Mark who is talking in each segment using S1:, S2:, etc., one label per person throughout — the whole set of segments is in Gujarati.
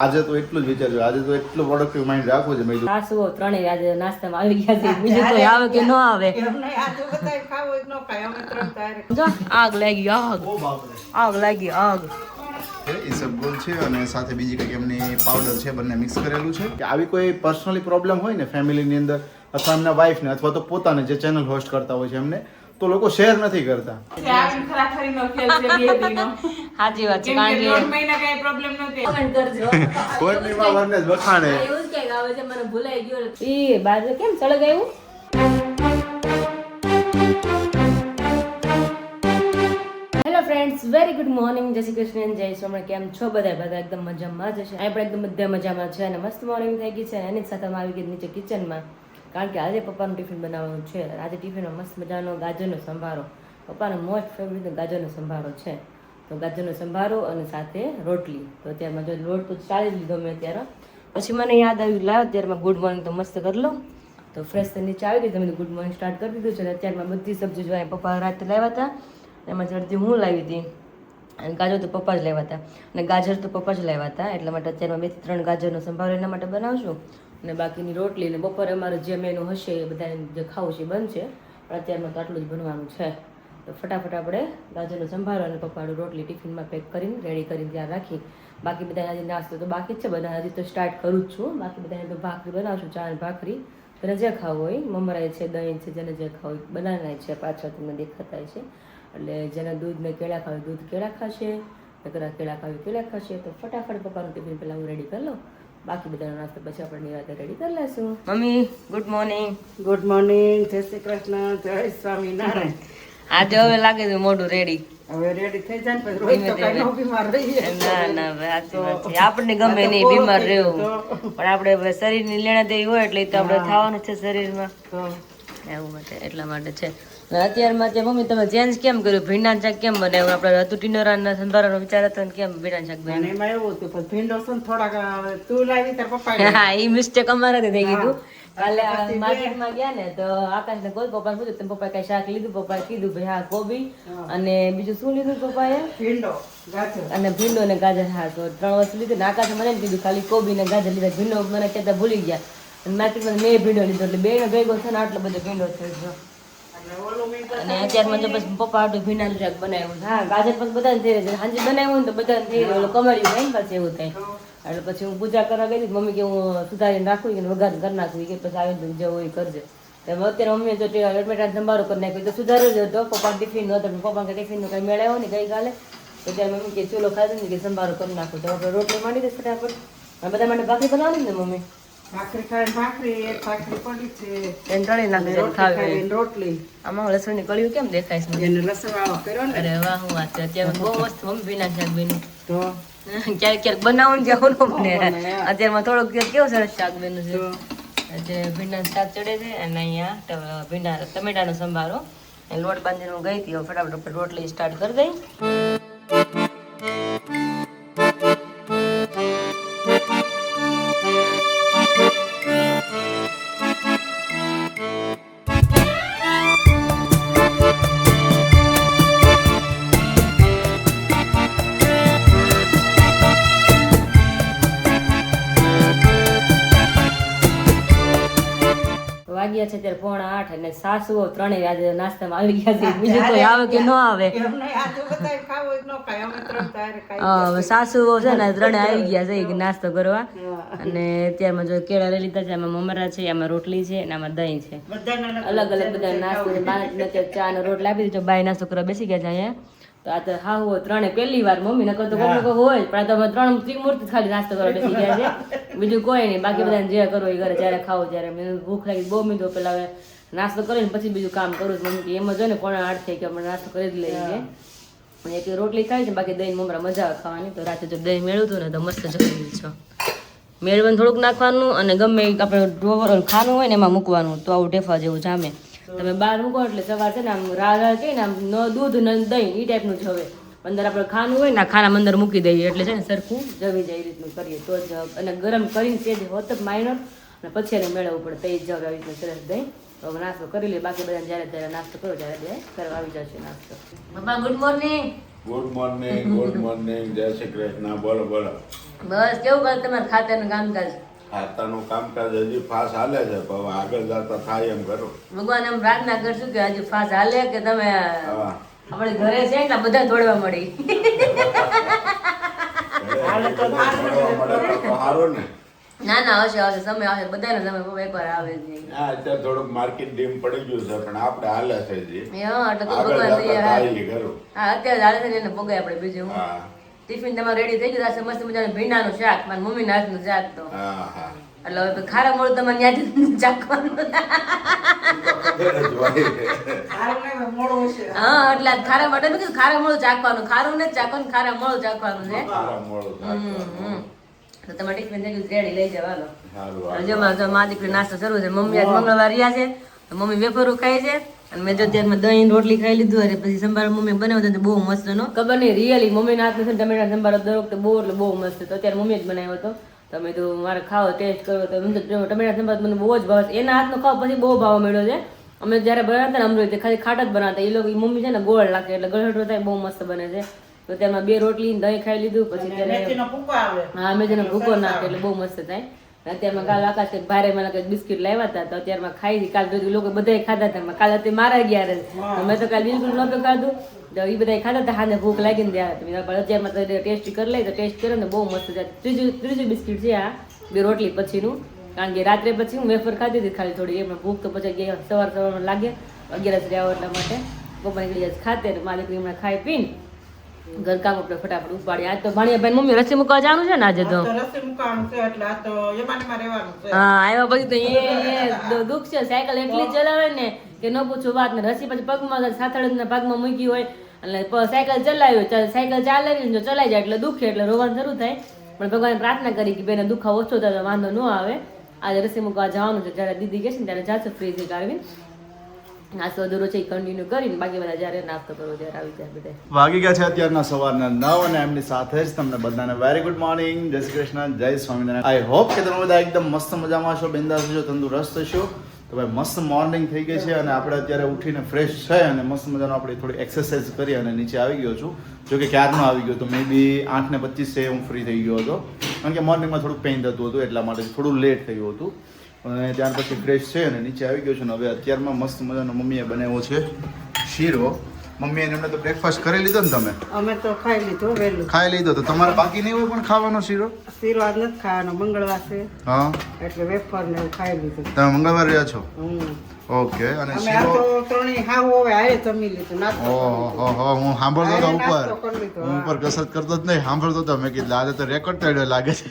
S1: આજે તો એટલું જ વિચારજો, આજે તો એટલું પ્રોડક્ટિવ માઇન્ડ રાખવું છે. મેં
S2: સાસુઓ ત્રણેય આજે નાસ્તામાં આવી ગયા છે. બીજું કોઈ આવે કે ન આવે. જો આગ લાગી, આગ લાગી, આગ.
S1: ઈસબગોલ છે અને સાથે બીજી કંઈક એમની પાવડર છે, બંને મિક્સ કરેલું છે. કે આવી કોઈ પર્સનલી પ્રોબ્લેમ હોય ને ફેમિલીની અંદર, અથવા એમના વાઈફને અથવા તો પોતાને જે ચેનલ હોસ્ટ કરતા હોય છે એમને, તો લોકો શેર નથી કરતા.
S2: સાચી વાત છે. કારણ કે કમેન્ટ કરજો.
S1: કોઈની વરને જ વખાણે.
S2: એવું જ કઈક આવે છે, મને ભૂલાઈ ગયો. ઈ બાજુ કેમ સળગ આવ્યું? Hello friends, very good morning. જય શ્રી કૃષ્ણ, જય સ્વામી. કેમ છો બધા એકદમ મજામાં જ છે. અહીં પણ એકદમ બધા મજામાં છે અને મસ્ત મોર્નિંગ થઈ ગઈ છે. એની સાથે અમે આવી ગઈ નીચે કિચનમાં, કારણ કે આજે પપ્પાનું ટિફિન બનાવવાનું છે. આજે ટિફિનમાં મસ્ત મજાનો ગાજરનો સંભારો, પપ્પાનો મોસ્ટ ફેવરિટ ગાજરનો સંભારો છે. તો ગાજરનો સંભારો અને સાથે રોટલી. તો અત્યારમાં જો લોટ તો ચાલી જ લીધો મેં અત્યારે. પછી મને યાદ આવ્યું, લાવ અત્યારમાં ગુડ મોર્નિંગ તો મસ્ત કરી લો. તો ફ્રેશ તો નીચે આવી ગઈ, તમે ગુડ મોર્નિંગ સ્ટાર્ટ કરી દીધું છે. અને અત્યારમાં બધી સબ્જી જો પપ્પા રાતે લાવ્યા હતા, એમાં અડધી હું લાવી હતી અને ગાજર તો પપ્પા જ લાવ્યા હતા અને ગાજર તો પપ્પા જ લાવ્યા હતા. એટલા માટે અત્યારમાં 2 થી 3 ગાજરનો સંભારો એના માટે બનાવશું અને બાકીની રોટલી. અને બપોરે અમારે જે મેનુ હશે એ બધાને જે ખાવું છે બનશે, પણ અત્યારમાં તો આટલું જ બનવાનું છે. તો ફટાફટ આપણે ગાજરનો સંભારો અને પપ્પાનું રોટલી ટિફિનમાં પેક કરીને રેડી કરીને ત્યાં રાખી. બાકી બધા હજી નાસ્તો તો બાકી જ છે, બધા હજી તો સ્ટાર્ટ કરું જ છું. બાકી બધાને તો ભાખરી બનાવશું, ચા ભાખરી, જેને જે ખાવું હોય. મમરાઈ છે, દહીં છે, જેને જે ખાવું હોય. બનાના છે, પાછળ તમને દેખાતા છે. એટલે જેને દૂધ ને કેળા ખાવે દૂધ કેળા ખાશે, નકરા કેળા ખાવે કેળા ખાશે. તો ફટાફટ પપ્પાનું ટિફિન પહેલાં હું રેડી કરી લઉં, બાકી બધાનો નાસ્તો પછી આપણે નિરાતે રેડી કરી લઈશું. Mummy good morning.
S3: Good morning, જય શ્રી કૃષ્ણ, જય સ્વામિનારાયણ.
S2: આજે હવે લાગે છે મોઢું રેડી.
S3: હવે રેડી થઈ જાય ને પછી રોજ તો કઈ નો બીમાર રહીએ.
S2: ના ના સાચી વાત છે. આપણને ગમે નહીં બીમાર રહેવું, પણ આપણે શરીરની લેણા દેવી હોય એટલે તો આપણે થવાનું છે શરીરમાં, એવું માટે એટલા માટે છે. અને અત્યારમાં તે મમ્મી તમે ચેન્જ કેમ કર્યું? ભીંડાનું શાક કેમ બનાવ્યું? આપણે હતું ટીનોરાના સંભારવાનો વિચાર હતો ને કેમ ભીંડાનું શાક
S3: અને એમાં એવું હતું પણ ભીંડો છે ને થોડાક તું લાવી તાર પપ્પા
S2: હા, એ મિસ્ટેક અમારાથી થઈ ગયું. કાલે માર્કેટમાં ગયા ને તો આકાશને કોઈ પપ્પા પૂછ્યું તમે પપ્પા કઈ શાક લીધું? પપ્પાએ કીધું ભાઈ હા કોબી અને બીજું શું લીધું પપ્પાએ?
S3: ભીંડો, ગાજર
S2: અને ભીંડો ને ગાજર. હા, તો 3 વસ્તુ લીધું ને આકાશે મને કીધું ખાલી કોબી ને ગાજર લીધા, ભીંડો મને કહેતા ભૂલી ગયા. અને માર્કેટમાં મેં ભીંડો લીધો એટલે બે ભેગો છે ને આટલો બધો ભીંડો થયો. અને અત્યારમાં જો પછી પપ્પા આટલું ભીંડાનું શાક બનાવ્યું. હા, ગાજર પછી બધાને થઈ જાય, સાંજે બનાવ્યું ને તો બધાને થઈ જાય, કમર્યું થાય ને પાછું એવું થાય. એટલે પછી હું પૂજા કરવા ગઈ મમ્મી કે હું સુધારીને રાખું કે વઘાર કરી નાખું કે પછી આવી જે હોય કરજે. અત્યારે મમ્મીએ જો ટમેટાનો સંભારો કરી નાખ્યો તો સુધાર્યો જ હતો. પપ્પા ટિફિન હતો, પપ્પા કે ટિફિનનો કંઈ મેળવ્યો ને ગઈકાલે, તો ત્યારે મમ્મી કે ચૂલો ખાધું ને કે સંભારો કરી નાખો. તો આપણે રોટલી માંડી દઈશ ફટાફટ. બધા માટે ભાખરી બનાવવાની ને મમ્મી?
S3: ભાખરી ખાય, ભાખરી એક ભાખરી પડી છે
S2: એને તળી નાખી ખાવી
S3: રોટલી.
S2: આમાં લસણની કળીઓ કેમ દેખાય છે?
S3: એને લસણ વાળો કર્યો ને.
S2: અરે વાહ, હું વાત છે. અત્યારે બહુ મસ્ત મમ્મી ભીના શાક બન્યું.
S3: તો
S2: ક્યારેક ક્યારેક બનાવવાનું જાવ ને અત્યારમાં થોડુંક કેવું સરસ શાક બન્યું છે. અત્યારે ભીંડાનું શાક ચડે છે અને અહીંયા ભીંડા ટમેટાનો સંભારો. લોટ બાંધીને હું ગઈ હતી, ફટાફટ રોટલી સ્ટાર્ટ કરી દઈ. વાગ્યા છે ત્યારે 7:45 અને સાસુઓ ત્રણેય આજે નાસ્તામાં આવી ગયા છે. બીજું કોઈ આવે કે ન આવે? હવે સાસુઓ છે ને ત્રણે આવી ગયા છે કે નાસ્તો કરવા. અને અત્યારમાં જો કેળા લઈ લીધા છે, આમાં મમરા છે, આમાં રોટલી છે અને આમાં દહીં છે. અલગ અલગ બધા નાસ્તો છે. ચા નો રોટલા આપી દીધો, બાય નાસ્તો કરવા બેસી ગયા છે અહીંયા. તો આ તો હા હોય ત્રણે પહેલી વાર મમ્મી નકર તો કોઈ હોય, પણ આ તો 3 ત્રિમૂર્તિ ખાલી નાસ્તો કરવા બેસી ગયા છે, બીજું કોઈ નહીં. બાકી બધાને જે કરવો એ કરે, જયારે ખાવો ત્યારે. મને ભૂખ લાગી બહુ મીધો, પેલા હવે નાસ્તો કરીને પછી બીજું કામ કરું છું. મમ્મી એમ જ હોય ને 7:45 થઈ કે આપણે નાસ્તો કરી જ લઈએ. એક રોટલી ખાઈ છે, બાકી દહીં મમરા મજા આવે ખાવાની. તો રાતે જો દહીં મેળવતું ને તો મસ્ત જમી છો. મેળવવાનું થોડુંક નાખવાનું અને ગમે આપણે ખાનું હોય ને એમાં મૂકવાનું, તો આવું ઢેફા જેવું જામે. તમે બહાર મૂકો એટલે સવાર છે ને આમ રાહ કે ને આમ દૂધ ને દહીં એ ટાઈપનું જ હવે. અંદર આપણે ખાનું હોય ને ખાના અંદર મૂકી દઈએ એટલે છે ને સરખું જવી જાય એ રીતનું કરીએ તો જ. અને ગરમ કરીને તે જ હોત માઇનર અને પછી એને મેળવવું પડે તો એ જ આવી રીતનું સરસ દહીં. તો નાસ્તો કરી લે, બાકી બધા જ્યારે જ્યારે નાસ્તો કરો ત્યારે કરવા આવી જશે નાસ્તો. પપ્પા ગુડ મોર્નિંગ.
S4: ગુડ મોર્નિંગ જય શ્રી કૃષ્ણ. બોલો બોલો.
S2: બસ કેવું કરે તમારે ખાતાનું કામકાજ?
S4: ખાતાનું કામકાજ હજી ફાસ હાલે છે, પણ હવે આગળ જતા થાય એમ કરો.
S2: ભગવાન એમ પ્રાર્થના કરશું કે હજી ફાસ હાલે કે તમે
S4: હા.
S2: આપણે ઘરે છે એટલે બધા દોડવા મળી.
S3: હાલે તો
S4: મળવા મળે તો સારું ને.
S2: ના ના આવશે આવશે સમય આવશે બધાનો સમય બહુ એકવાર આવે છે.
S4: હા, અત્યારે થોડુંક માર્કેટ ડીમ પડી ગયું છે, પણ આપણે હાલે છે હજી.
S2: હા એટલે તો
S4: આગળ
S2: ભગવાન
S4: જતા થાય ખરું.
S2: હા અત્યારે હાલે છે ને એને ભોગાય આપણે બીજું હું.
S4: હા
S2: ટિફિન તમારે રેડી થઈ ગયું છે મસ્ત મજાનું ભીંડાનું શાક મારી મમ્મીના હાથનું શાક તો
S4: હા હા.
S2: એટલે હવે ખારા મોડું તમારે ત્યાંથી ચાખવાનું.
S3: હારું નહીં, મોડું હશે.
S2: હા એટલે આ ખારા માટે મેં કીધું ખારા મોડું ચાખવાનું, ખારું નથી ચાખવાનું, ખારા મોડું ચાખવાનું છે.
S4: સારા મોડું થાય.
S2: તો તમારે ટિફિન થઈ ગયું રેડી લઈ જવાનો.
S4: સારું
S2: જો મા દીકરી નાસ્તો શરૂ છે. મમ્મી આજ મંગળવાર રહ્યા છે તો મમ્મી વેફરો ખાય છે અને મેં જો ત્યારમાં દહીં રોટલી ખાઈ લીધું અને પછી સંભાર મમ્મી બનાવ્યો તો બહુ મસ્ત નો ખબર નહીં રિયલી મમ્મીના હાથનો છે ટમેટા સંભાર દર વખતે બહુ એટલે બહુ મસ્ત તો અત્યારે મમ્મી જ બનાવ્યો હતો. તમે તો મારે ખાવો ટેસ્ટ કરો તો એમ તો ટમેટા સંભાર મને બહુ જ ભાવે છે. એના હાથનો ખાવ પછી બહુ ભાવ મળ્યો છે. અમે જ્યારે બનાવતા ને અમરોઈ ખાલી ખાટ જ બનાવતા એ લોકો મમ્મી છે ને ગોળ નાખે એટલે ગળહટો થાય બહુ મસ્ત બને છે. તો તેમાં 2 રોટલી દહીં ખાઈ લીધું પછી ત્યારે
S3: મેથીનો ભૂકો આવે.
S2: હા મેં જેનો ભૂકો નાખે એટલે બહુ મસ્ત થાય. અત્યારમાં કાલ આકાશ કંઈક ભારે મને કંઈક બિસ્કિટ લાવ્યા હતા તો અત્યારમાં ખાઈ કાલ તો લોકો બધાએ ખાધા હતા. કાલ અત્યારે મારા ગયા રહે તો મેં તો કાલ બિલકુલ નહોતું ખાધું તો એ બધા ખાધા હતા. હાને ભૂખ લાગી ને ત્યારે અત્યારમાં તો ટેસ્ટી કરી લઈ તો ટેસ્ટ કર્યો ને બહુ મસ્ત છે. ત્રીજું બિસ્કિટ છે આ 2 રોટલી પછીનું કારણ કે રાત્રે પછી હું વેફર ખાધી હતી ખાલી થોડી એમાં ભૂખ તો પછી ગયા સવારમાં લાગે 11 રહ્યા એટલા માટે પપ્પા નીકળી જાય ખાતે મારી દીકરી હમણાં ખાઈ પીને ઘરકામ આપણે ફટાફટ ઉપાડી. આજ તો ભાણિયાભાઈ મમ્મી રસી મૂકવા જવાનું છે ને આજે તો.
S3: તો રસી મુકાવાનું છે એટલે આ તો એમાં રહેવાનું છે.
S2: હા આવ્યા પછી તો એ દુઃખ છે. સાયકલ એટલી ચલાવે ને કે ન પૂછો વાત ને રસી પછી પગમાં સાથળના ભાગમાં મૂકી હોય એટલે સાયકલ ચલાવ્યો સાયકલ ચાલે ને જો ચલાઈ જાય એટલે દુખે એટલે રોવાનું શરૂ થાય. પણ ભગવાન પ્રાર્થના કરી કે બેને દુખાવો ઓછો થાય વાંધો ન આવે. આજે રસી મૂકવા જવાનું છે. જ્યારે દીદી કહેશે ને ત્યારે જાશે ફ્રીથી કાઢવીને નાસ્તો અધૂરો છે એ કન્ટિન્યુ કરીને બાકી બધા જ્યારે નાસ્તો કરવો ત્યારે આવી જાય બધા.
S1: વાગી ગયા છે અત્યારના સવારના 9 અને એમની સાથે જ તમને બધાને વેરી ગુડ મોર્નિંગ, જય શ્રી કૃષ્ણ, જય સ્વામિનારાયણ. આઈ હોપ કે તમે બધા એકદમ મસ્ત મજામાં છો, બિંદાસ છો, તંદુરસ્ત છો. તો ભાઈ મસ્ત મોર્નિંગ થઈ ગઈ છે અને આપણે અત્યારે ઉઠીને ફ્રેશ છે અને મસ્ત મજાનો આપણે થોડી એક્સરસાઇઝ કરી અને નીચે આવી ગયો છું. જો કે ક્યારનો આવી ગયો તો મે બી 8:25 હું ફ્રી થઈ ગયો હતો કારણ કે મોર્નિંગમાં થોડુંક પેઇન થતું હતું એટલા માટે થોડું લેટ થયું હતું અને ત્યાર પછી ફ્રેશ છે અને નીચે આવી ગયો છું. હવે અત્યારમાં મસ્ત મજાનો મમ્મીએ બનાવ્યો છે શીરો. મમ્મીએ એમને તો બ્રેકફાસ્ટ કરી લીધો ને તમે?
S3: અમે તો ખાઈ લીધું વહેલું.
S1: ખાઈ લીધો તો તમારે બાકી નહીં હોય પણ ખાવાનો શીરો?
S3: શીરો આજ નથી ખાવાનો, મંગળવાર છે
S1: હા
S3: એટલે વેફર ને એવું ખાઈ લીધું.
S1: તમે મંગળવાર રહ્યા છો? ઓકે. અને
S3: અમે આ
S1: શીરો
S3: તો ત્રણેય હાવ હવે આયે જમી લીધું નાસ્તો
S1: ઓહો હું સાંભળતો હતો ઉપર
S3: નાસ્તો કરી લીધો,
S1: હું ઉપર કસરત કરતો જ નહીં સાંભળતો હતો. મેં કીધું આજે તો રેકોર્ડ તળ્યો લાગે છે.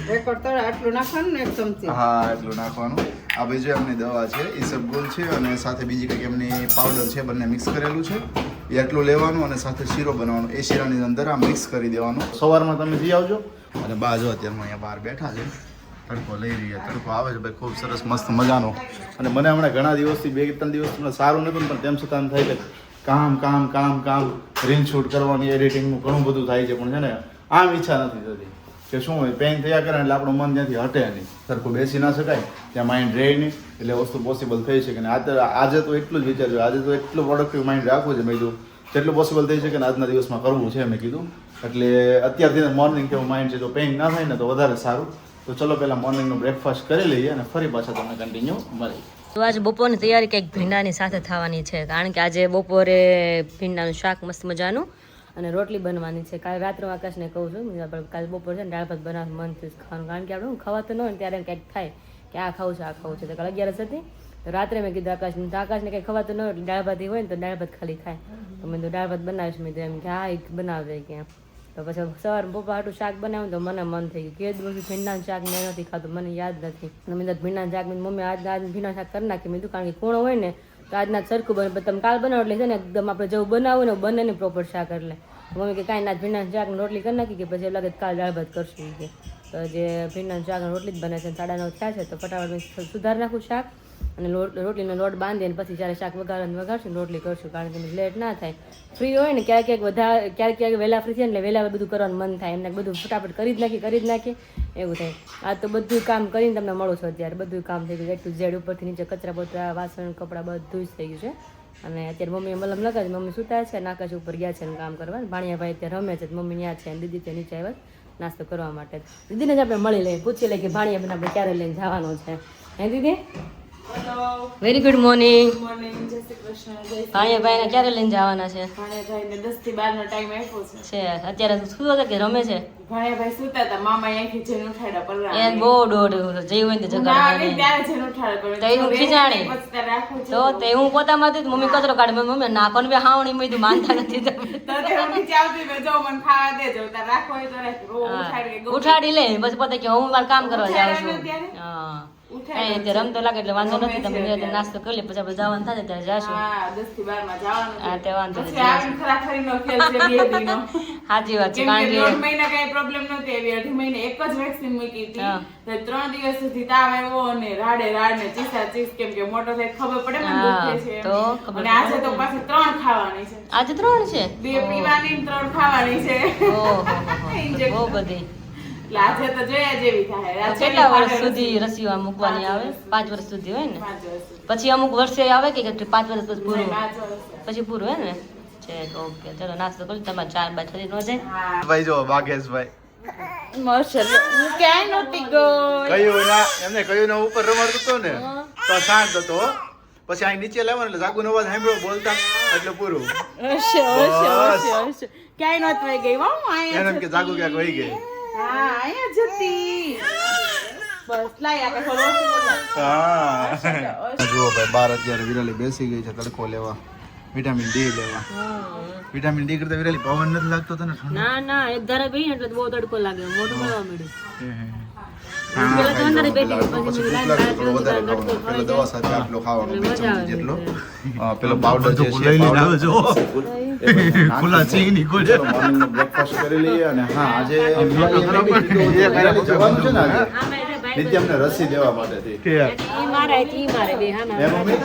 S3: રેકોર્ડ તળે આટલું નાખવાનું ને 1 ચમચી.
S1: હા એટલું નાખવાનું. આ બીજું એમની દવા છે ઈસબગુલ છે અને સાથે બીજી કંઈક એમની પાવડર છે, બંને મિક્સ કરેલું છે. એ એટલું લેવાનું અને સાથે શીરો બનાવવાનો. એ શીરાની અંદર આ મિક્સ કરી દેવાનું. સવારમાં તમે જઈ આવજો અને બા જો અત્યારમાં અહીંયા બહાર બેઠા છે, તડકો લઈ રહ્યા. તડકો આવે છે ભાઈ ખૂબ સરસ મસ્ત મજાનો. અને મને હમણાં ઘણા દિવસથી 2-3 દિવસ સારું નતું પણ તેમ છતાં એમ થાય કે કામ કામ કામ કામ રીલ શૂટ કરવાની, એડિટિંગનું ઘણું બધું થાય છે પણ છે ને આમ ઈચ્છા નથી થતી કે શું હોય પેન થયા કરે એટલે આપણું મન ત્યાંથી હટે નહીં, સરખું બેસી ના શકાય, ત્યાં માઇન્ડ રહે નહીં એટલે વસ્તુ પોસિબલ થઈ શકે. ને આજે તો એટલું જ વિચાર્યું, આજે તો એટલું પ્રોડક્ટિવ માઇન્ડ રાખવું છે મેં કીધું જેટલું પોસિબલ થઈ શકે ને આજના દિવસમાં કરવું છે મેં કીધું. એટલે અત્યારથી મોર્નિંગ કેવું માઇન્ડ છે, જો પેઇન ના થાય ને તો વધારે સારું. તો ચલો પહેલાં મોર્નિંગનું બ્રેકફાસ્ટ કરી લઈએ અને ફરી પાછા તમને કન્ટિન્યુ મળી.
S2: તો આજે બપોરની તૈયારી કંઈક ભીંડાની સાથે થવાની છે કારણ કે આજે બપોરે ભીંડાનું શાક મસ્ત મજાનું અને રોટલી બનવાની છે. કાલે રાત્રે આકાશને કહું છું કાલે બપોર છે ને દાળ ભાત બનાવવાનું મન થયું ખાવાનું કારણ કે આપણે ખવાતું ન હોય ત્યારે કંઈક થાય કે આ ખાવું છે આ ખાવું છે. તો કાલે 11 હતી તો રાત્રે મેં કીધું આકાશને તો આકાશને કંઈ ખવાતું ન હોય એટલે દાળ ભાત હોય ને તો દાળ ભાત ખાલી ખાય તો મેં તો દાળ ભાત બનાવીશ. મેં એમ કે હા એક બનાવજે ક્યાં તો પછી સવાર પપ્પા હાટું શાક બનાવ્યું તો મને મન થઈ ગયું કે દિવસ ભીંડાનું શાક મેં નથી ખાતું, મને યાદ નથી. મેં તો ભીંડાનું શાક મમ્મી આજ ભીંડાનું શાક કરી નાખી. મેં કીધું કારણ કે કૂણો હોય ને તો આજના સરખું બને તમે કાલ બનાવો એટલે છે ને એકદમ આપણે જેવું બનાવું ને બને ને પ્રોપર શાક એટલે મમ્મી કે કાંઈ ના ભીંડાનું શાક રોટલી કરી નાખી કે પછી એવું લાગે કાલ દાળ ભાત કરશું કે તો જે ભીંડાનું શાક રોટલી જ બને છે. 9:30 થયા છે તો ફટાફટ સુધાર નાખું શાક અને રોટલીનો લોટ બાંધીને પછી જ્યારે શાક વઘારશું રોટલી કરશું કારણ કે લેટ ના થાય. ફ્રી હોય ને ક્યારેક વહેલા ફ્રી થાય એટલે વહેલા બધું કરવાનું મન થાય એમને બધું ફટાફટ કરી જ નાખી એવું થાય. આ તો બધું કામ કરીને તમને મળું છું અત્યારે બધું કામ થઈ ગયું A to Z ઉપરથી નીચે કચરા પોતા વાસણ કપડાં બધું જ થઈ ગયું છે અને અત્યારે મમ્મીએ મલમ લગાવી મમ્મી સુતા છે નાકાશ ઉપર ગયા છે ને કામ કરવા ભાણિયાભાઈ અત્યારે રમે છે મમ્મી ત્યાં છે અને દીદી ત્યાં નીચે આવ્યા નાસ્તો કરવા માટે દીદીને જ આપણે મળી લઈએ પૂછી લઈએ કે ભાણિયાબેન આપણે ક્યારે લઈને જવાનું છે હે દીદી વેરી ગુડ મોર્નિંગ ભાણિયાભાઈને ક્યારે લઈને જવાના છે
S3: ભાણેભાઈને 10 થી 12 નો ટાઈમ આપ્યો છે
S2: અત્યારે શું હતા કે રમે છે
S3: ભાણેભાઈ સુતા હતા મામા અહીંથી જઈને ઉઠાડ્યા પર
S2: એ બહુ દોડ જઈ હોય ને તો જગાડવાની
S3: ત્યારે જઈને ઉઠાડ્યા
S2: તો હું ખીજાણી
S3: પછી ત્યારે રાખું
S2: તો તે હું પોતામાં હતી મમ્મી કચરો કાઢે મમ્મી નાખવાનું બે હાવણી મેં માનતા નથી તમે
S3: તો તે હું નીચે આવતી મેં જો મને ખાવા દેજો તાર રાખો હોય તો રાખ રો ઉઠાડી કે
S2: ઉઠાડી લે પછી પોતે કે હું મારું કામ કરવા જાઉં છું
S3: ઉઠાડ્યા
S2: હા
S3: ઉઠાડ્યા
S2: તે રમતો લાગે એટલે વાંધો નથી તમે નિરાંતે નાસ્તો કરી લે પછી આપણે જવાનું થાય ત્યારે જાશું
S3: હા 10 થી 12 માં જવાનું
S2: હા તે વાંધો
S3: પછી
S2: નથી
S3: આવીને ખરાખરીનો ખેલ છે બે દીનો
S2: સાચી વાત છે
S3: કેમ કે
S2: કારણ
S3: 9 મહિના કઈ પ્રોબ્લેમ નહોતી એવી 8 મહિને એક જ વેક્સિન મૂકી હતી
S2: હા.
S3: તો 3 દિવસ સુધી તાવ આવ્યો અને રાડે ને ચીસા ચીસ કેમ કે મોટો થાય ખબર પડે ને
S2: હા,
S3: દુખે છે
S2: તો ખબર
S3: અને આજે તો પાછી 3 ખાવાની છે
S2: આજે 3 છે
S3: 2 પીવાની ને 3 ખાવાની છે
S2: ઓહો
S3: Injection.
S2: બહુ બધી
S3: એટલે આજે તો જોયા જેવી થાય આજે
S2: કેટલા વર્ષ
S3: ખાધે
S2: સુધી રસીઓ મૂકવાની આવે 5 વર્ષ સુધી હોય ને
S3: 5 વર્ષ સુધી.
S2: પછી અમુક વર્ષે આવે કે 5 વર્ષ પછી પૂરું
S3: નહીં, 5 વર્ષ.
S2: પછી પૂરું હે ને છે ઓકે ચલો નાસ્તો કરી તમારે 4 બાદ થઈ ન જાય
S3: હા
S1: ભાઈ જો ભાગેશભાઈ
S3: મસ્ત હું ક્યાંય નહોતી ગઈ
S1: કયું ના એમને કયું ના ઉપર રમાડતો હતો ને તો શાંત હતો પછી અહીં નીચે લેવાનું એટલે જાગુ અવાજ સાંભળ્યો બોલતા એટલે પૂરું
S3: ક્યાંય નહોતી વહી ગઈ હો અહીંયા
S1: એને કે જાગુ ક્યાંક વહી ગઈ
S3: હા અહીંયા જતી બસ લાય આપણે થોડો ઓછું બોલાય.
S1: હા જુઓ ભાઈ બાર અત્યારે વિરાલી બેસી ગઈ છે તડકો લેવા વિટામિન ડી લેવા વિટામિન ડી કરતા વિરાલી પવન નથી લાગતો તને ઠંડો?
S2: ના ના એક ધારે બેહી એટલે બહુ તડકો લાગે મોઢું મળવા મળ્યું
S1: હા,
S2: પેલા તો અંદર બેઠી
S1: પેલા
S2: પછી
S1: ભૂખ
S2: લાઈન
S1: લાગે
S2: બહાર
S1: થોડો
S2: જવું
S1: વધારે
S2: તડકો
S1: ખાવાનું. પેલો
S2: ખવાઈ
S1: દવા
S2: જાય.
S1: સાથે આટલો ખાવાનો
S2: એટલે
S1: 2
S2: મજા
S1: ચમચી
S2: આવે
S1: જેટલો પેલો પાવડર જે છે ખુલ્લા સિંગની કોડે મોર્નિંગનો બ્રેકફાસ્ટ કરી લઈએ અને હા આજે વિરાલી જવાનું છે ને આજે
S2: હા, મેં એટલે ભાઈ
S1: નિત્યમને રસી દેવા માટે થી
S2: ઈ મારે ઈ મારે બે હા
S1: હે મમ્મી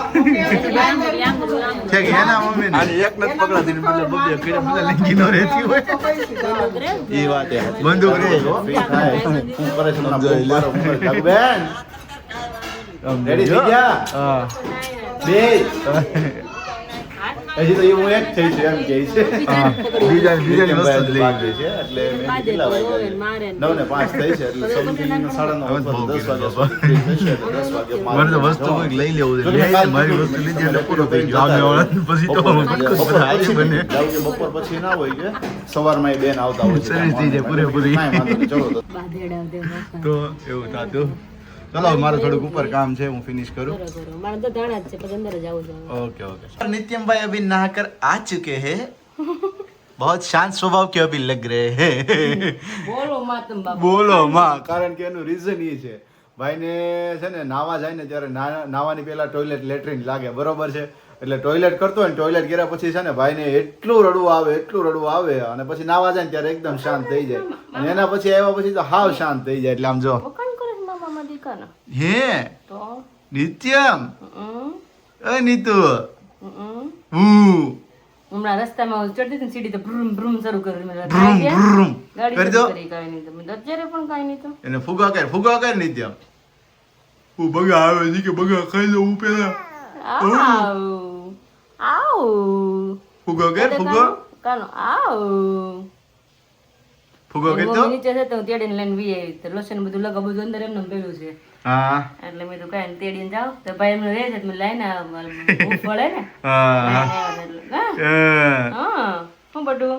S1: છે કે એના મમ્મી ને એક નથી પકડાતી ને બદલે બબે કીડે બધા લંગી નો રહેતી હોય એ વાત હે બંદૂક રે ફ્રી થાય હું કરે છે ના મારો ઉપર બેન રેડી થઈ ગયા હા બે હજી તો હું એક થઈ છું એમ કહે છે બીજા વસ્તુ લઈ ગઈ છે એટલે મેં કેટલા વાગ્યા 9 ને 5 થઈ છે એટલે સમથિંગ 9:30 અથવા 10 વાગ્યા સુધી free થશે એટલે 10 વાગે
S5: મને તો વસ્તુ કોઈક લઈ લેવું છે. લઈ લે, મારી વસ્તુ લીધી એટલે પૂરો થઈ ગયો. સામે વાળાને પછી તો બને.
S1: બપોર પછી ના હોય કે સવારમાં એ બેન આવતા હોય છે
S5: સર્વિસ થઈ જાય પૂરેપૂરી.
S1: કાંઈ વાંધો નહીં, ચલો તો
S2: બાધેડા દે મસ્ત.
S5: તો એવું થતું. ચલો મારે થોડુંક ઉપર કામ છે, હું ફિનિશ કરું.
S2: કરો મારે તો ધાણા જ છે પછી અંદર જ આવું છે
S5: ओके ओके.
S1: नित्यम भाई अभी नहाकर आ चुके हैं बहुत शांत स्वभाव के अभी लग रहे हैं
S2: બોલો માતમ બાપા
S1: બોલો માં કારણ કે એનું રીઝન એ છે ભાઈને છે ને નાવા જાય ને ત્યારે નાવાની પહેલા ટોયલેટ લેટ્રિન લાગે બરોબર છે એટલે ટોયલેટ કરતો હોય ને ટોયલેટ કર્યા પછી છે ને ભાઈને એટલું રડવું આવે અને પછી નાવા જાય ને ત્યારે એકદમ શાંત થઈ જાય અને એના પછી આવ્યા પછી તો હાવ શાંત થઈ જાય એટલે આમ જો
S2: વખાણ કરે છે મામા માં દીકાના
S1: હે
S2: તો
S1: નિત્યમ એ નીતુ
S2: હમણાં રસ્તામાં ચડતી હતી ને સીડી તો ભ્રુમ ભ્રુમ શરૂ કરી
S1: ભ્રુમ ભ્રુમ
S2: ગાડી
S1: કરી દો.
S2: શરૂ કરી કાંઈ નહીં તો અત્યારે પણ કાંઈ નહીં તો
S1: એને ફુગા કર નિત્યમ હું બગા આવે છે કે બગા ખાઈ લઉં પેલા
S2: આવ આવ
S1: ફુગો કર ફુગો
S2: કાનો આવ
S1: ફુગો કર તો
S2: મમ્મી નીચે છે તો હું તેડીને લઈને વી આવી તો લોશન બધું લગા બધું અંદર એમને પેલું છે
S1: હા
S2: એટલે મેં તો કાંઈ નહીં, તેડીને જાવ તો ભાઈ એમને રહે છે તો મેં લઈને આવ્યો ભૂખ પડે ને
S1: હા
S2: લઈને આવ્યો એટલે. હા હા હું બધું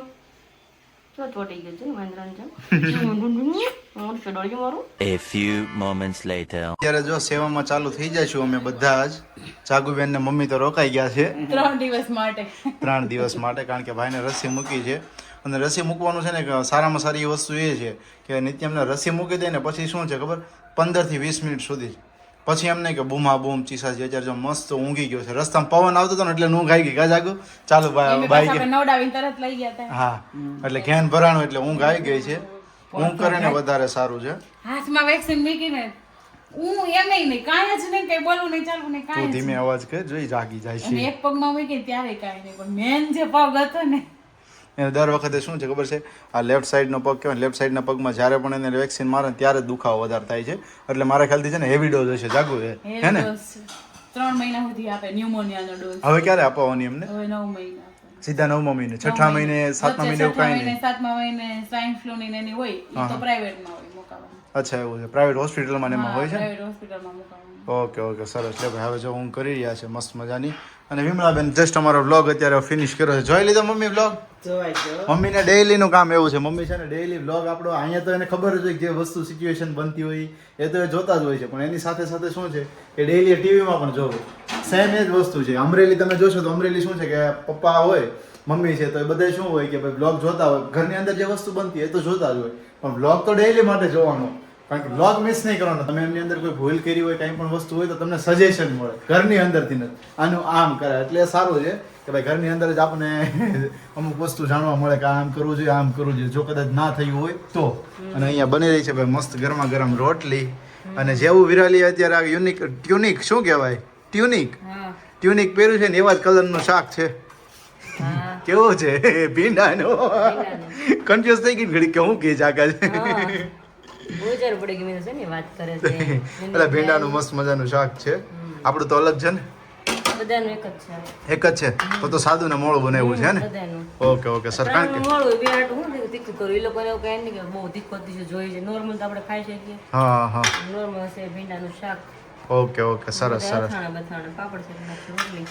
S2: જો ચોટી ગયું છે વાંદરાને જેમ. હું ચડોળી મારું
S6: A few moments later.
S1: અત્યારે જો સેવામાં ચાલુ થઈ જઈશું અમે બધા જ જાગુબેન ને મમ્મી તો રોકાઈ ગયા છે
S3: 3 દિવસ માટે
S1: 3 દિવસ માટે કારણ કે ભાઈને રસી મૂકી છે અને રસી મૂકવાનું છે ને કે સારામાં સારી વસ્તુ એ છે કે નિત્યમને રસી મૂકી દે ને પછી શું છે ખબર 15 થી 20 મિનિટ સુધી પછી એમ નહીં કે બૂમા બૂમ ચીસાજી અત્યારે જો મસ્ત ઊંઘી ગયો છે રસ્તામાં પવન આવતો હતો ને એટલે ઊંઘ આવી ગઈ કા જાગુ ચાલુ બાઈક
S3: આપણે નવડાવીને તરત લઈ ગયા હતા
S1: હા એટલે ઘેન ભરાણું એટલે ઊંઘ આવી ગઈ છે ઊંઘ કરે ને વધારે સારું છે
S3: હાથમાં વેક્સિન મૂકીને હું એમ નહીં કાંઈ જ નહીં કઈ બોલવું નહીં ચાલવું નહીં
S1: તું
S3: કાંઈ જ
S1: ધીમે અવાજ કર જોઈ જાગી જાય
S3: અને
S1: છે
S3: એક પગમાં મૂકી ત્યારે કાંઈ નહીં પણ મેન જે પગ હતો ને
S1: એને દર વખતે શું છે ખબર છે આ લેફ્ટ સાઈડનો પગ કહેવાય લેફ્ટ સાઈડના પગમાં જ્યારે પણ એને વેક્સિન મારે ને ત્યારે જ દુખાવો વધારે થાય છે એટલે મારા ખ્યાલથી છે ને હેવી ડોઝ હશે જાગુ હે ને
S3: 3 3 મહિના સુધી આપે ન્યુમોનિયાનો ડોઝ.
S1: હવે ક્યારે અપાવવાની એમને?
S3: હવે 9 મહિના આપે.
S1: સીધા 9મા મહિને, 6ઠા મહિને, 7મા મહિને એવું કાંઈ નહીં?
S3: 7મા મહિને સ્વાઇન ફ્લુ ની ને એની હોય ઈ તો પ્રાઇવેટમાં હોય મુકાવાનું.
S1: અચ્છા એવું છે, પ્રાઇવેટ હોસ્પિટલમાં ને એમાં હોય છે?
S3: પ્રાઇવેટ હોસ્પિટલમાં મુકાવાનું.
S1: ઓકે સરસ. લે ભાઈ હવે જો હું કરી રહ્યા છે મસ્ત મજાની. અને વિમળાબેન જસ્ટ અમારો વ્લોગ અત્યારે ફિનિશ કર્યો છે. જોઈ લીધો મમ્મી વ્લોગ? મમ્મીને ડેઈલીનું કામ એવું છે, મમ્મી છે ને ડેઈલી વ્લોગ આપણો અહીંયા તો એને ખબર જ હોય કે જે વસ્તુ સિચ્યુએશન બનતી હોય એ તો એ જોતા જ હોય છે, પણ એની સાથે સાથે શું છે કે ડેઈલી ટીવીમાં પણ જોવે. સેમ એ જ વસ્તુ છે. અમરેલી તમે જોશો તો અમરેલી શું છે કે પપ્પા હોય, મમ્મી છે, તો એ બધા શું હોય કે ભાઈ વ્લોગ જોતા હોય, ઘરની અંદર જે વસ્તુ બનતી હોય એ તો જોતા જ હોય, પણ વ્લોગ તો ડેઈલી માટે જોવાનો. કારણ કે વ્લોગ મિસ નહીં કરવાનો. તમે એમની અંદર કોઈ ભૂલ કરી હોય, કાંઈ પણ વસ્તુ હોય તો તમને સજેશન મળે ઘરની અંદરથી જ. આનું આમ કરે એટલે સારું છે કે ભાઈ ઘરની અંદર જ આપણને અમુક વસ્તુ જાણવા મળે કે આમ કરવું જોઈએ, આમ કરવું જોઈએ, જો કદાચ ના થયું હોય તો. અને અહીંયા બની રહી છે ભાઈ મસ્ત ગરમા ગરમ રોટલી. અને જેવું વિરાલી અત્યારે આ ટ્યુનિક શું કહેવાય, ટ્યુનિક પહેર્યું છે ને એવા જ કલરનું શાક છે. કેવું છે? ભીંડાનો. કન્ફ્યુઝ થઈ ગઈ ઘડી કે હું કે જાગા છે.
S2: બોજાર પડી ગઈ મેં છે ને વાત કરે છે.
S1: એટલે ભીંડાનું મસ્ત મજાનું શાક છે. આપણું તો અલગ છે ને?
S2: બધાનું એક જ છે.
S1: એક જ છે તો સાદું ને મોળું બનાવ્યું છે ને?
S2: બધાનું.
S1: Okay sir. કારણ કે
S2: મોળું બે આટલું હું તીખું કરું. એ લોકોને એવું કહે નહીં કે બહુ તીખું તીખું જોઈએ છે. નોર્મલ તો આપણે ખાઈ શકીએ.
S1: હા
S2: નોર્મલ છે ભીંડાનું શાક.
S1: ઓકે સરસ.
S2: અથાણા બથાણા પાપડ છે રોટલી.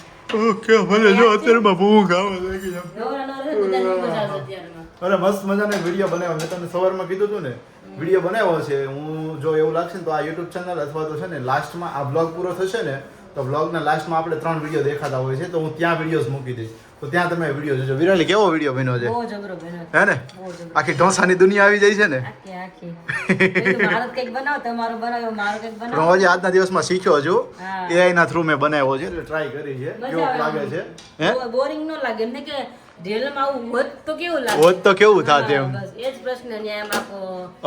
S1: ઓકે ભલે જો અત્યારમાં ભૂખ આવે લાગી જાય.
S2: નવરા નવરા બધાની મજા આવે અત્યારમાં.
S1: અરે મસ્ત મજાનો વિડીયો બનાવ્યો. મેં તમને સવારમાં કીધું હતું ને વિડીયો બનાવ્યો છે. હું જો એવું લાગશે ને તો આ યુટ્યુબ ચેનલ અથવા તો છે ને લાસ્ટમાં આ બ્લોગ પૂરો થશે ને તો બ્લોગના લાસ્ટમાં આપણે 3 વિડીયો દેખાતા હોય છે, તો હું ત્યાં વિડીયોઝ મૂકી દઈશ, તો ત્યાં તમે વિડીયો જોજો. વિરાલી કેવો વિડીયો બન્યો છે?
S2: બહુ જબરો બન્યો.
S1: હે ને? આખી ઢોસાની દુનિયા આવી જાય છે ને?
S2: આખી મારો કંઈક બનાવો, તમારો બનાવ્યો, મારો કંઈક
S1: પણ
S2: બનાવો.
S1: હજી આજના દિવસમાં શીખ્યો છું.
S2: હા.
S1: AI ના થ્રુ મેં બનાવ્યો છે એટલે ટ્રાય કરી છે. કેવો લાગે છે? હે?
S2: બોરિંગ ન લાગે એમને કે રિયલમાં આવું હોત તો કેવું લાગે?
S1: હોત તો કેવું થાત એમ.
S2: બસ એ જ પ્રશ્ન ન્યાય એમ આપો.